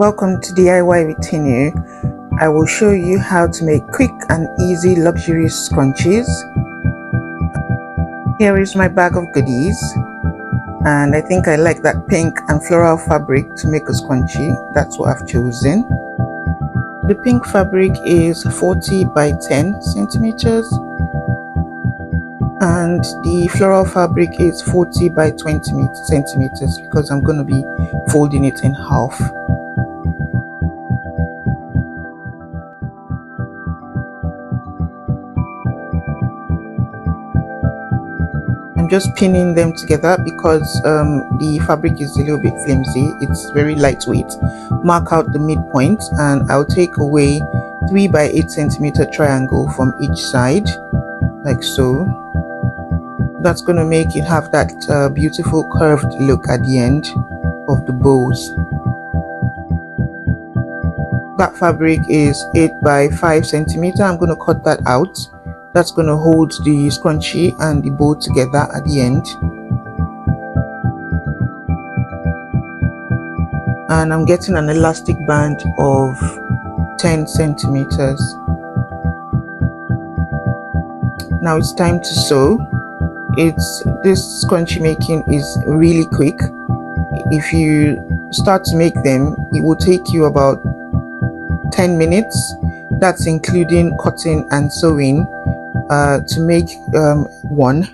Welcome to DIY with Tinu. I will show you how to make quick and easy luxurious scrunchies. Here is my bag of goodies, and I think I like that pink and floral fabric to make a scrunchie. That's what I've chosen. The pink fabric is 40 by 10 centimeters and the floral fabric is 40 by 20 centimeters because I'm going to be folding it in half. I'm just pinning them together because the fabric is a little bit flimsy. It's very lightweight. Mark out the midpoint and I'll take away 3 by 8 centimeter triangle from each side, like so. That's going to make it have that beautiful curved look at the end of the bows. That fabric is 8 by 5 centimeter. I'm going to cut that out. That's going to hold the scrunchie and the bow together at the end. And I'm getting an elastic band of 10 centimeters. Now it's time to sew. This scrunchie making is really quick. If you start to make them, it will take you about 10 minutes. That's including cutting and sewing to make one.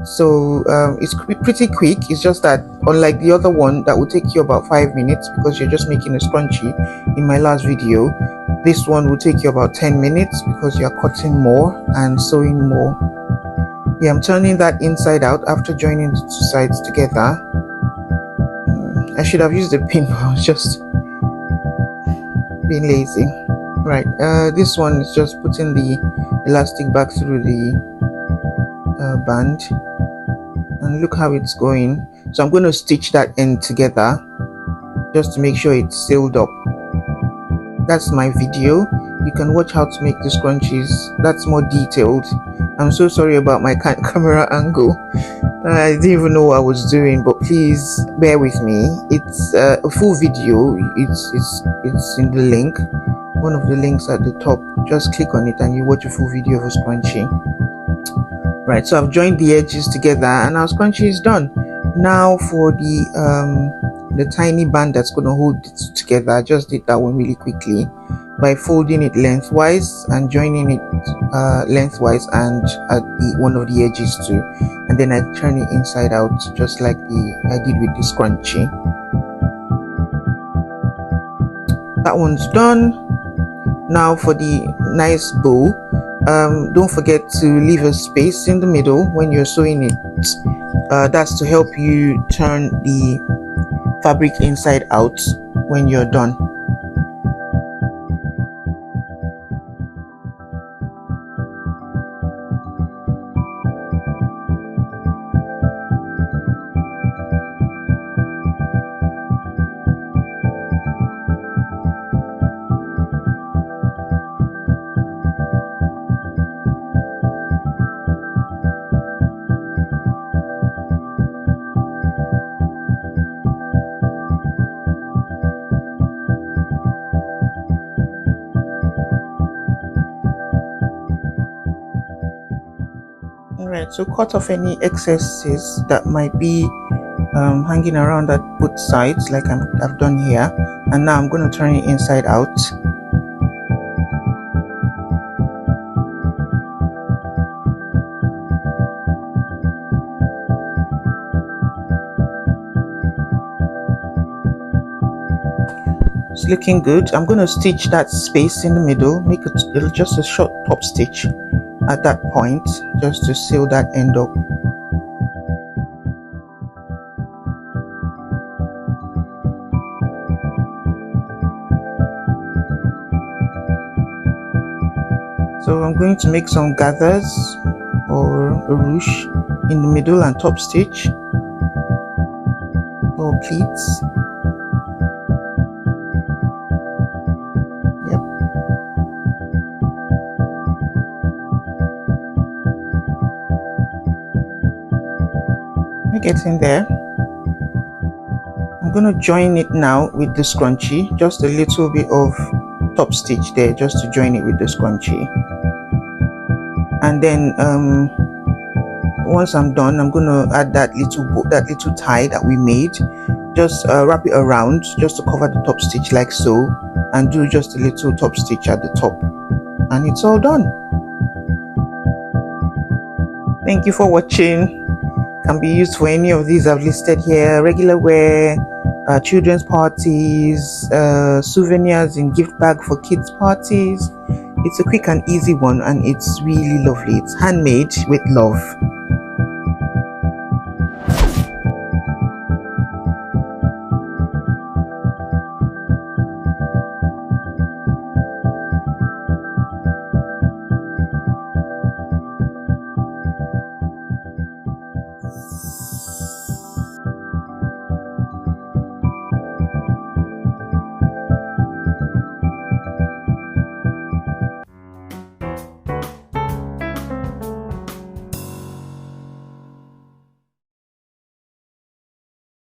So it's pretty quick. It's just that unlike the other one that will take you about 5 minutes because you're just making a scrunchie in my last video, this one will take you about 10 minutes because you're cutting more and sewing more. Yeah, I'm turning that inside out after joining the two sides together. I should have used the pin, but I was just being lazy. Right, this one is just putting the elastic back through the band, and look how it's going. So I'm going to stitch that end together just to make sure it's sealed up. That's my video. You can watch how to make the scrunchies. That's more detailed. I'm so sorry about my camera angle. I didn't even know what I was doing, but please bear with me. It's a full video. It's in the link, one of the links at the top. Just click on it and you watch a full video of a scrunchie. Right, so I've joined the edges together and our scrunchie is done. Now for the tiny band that's going to hold it together, I just did that one really quickly by folding it lengthwise and joining it lengthwise and at one of the edges too, and then I turn it inside out just like I did with the scrunchie. That one's done. Now for the nice bow, don't forget to leave a space in the middle when you're sewing it. That's to help you turn the fabric inside out when you're done. Alright, so cut off any excesses that might be hanging around at both sides like I've done here, and now I'm going to turn it inside out. It's looking good. I'm going to stitch that space in the middle, make it just a short top stitch at that point just to seal that end up. So I'm going to make some gathers or a ruche in the middle and top stitch or pleats. Getting there. I'm going to join it now with the scrunchie, just a little bit of top stitch there just to join it with the scrunchie. And then once I'm done, I'm going to add that little tie that we made. Just wrap it around just to cover the top stitch like so, and do just a little top stitch at the top, and it's all done. Thank you for watching. Can be used for any of these I've listed here: regular wear, children's parties, souvenirs in gift bag for kids parties. It's a quick and easy one, and it's really lovely. It's handmade with love.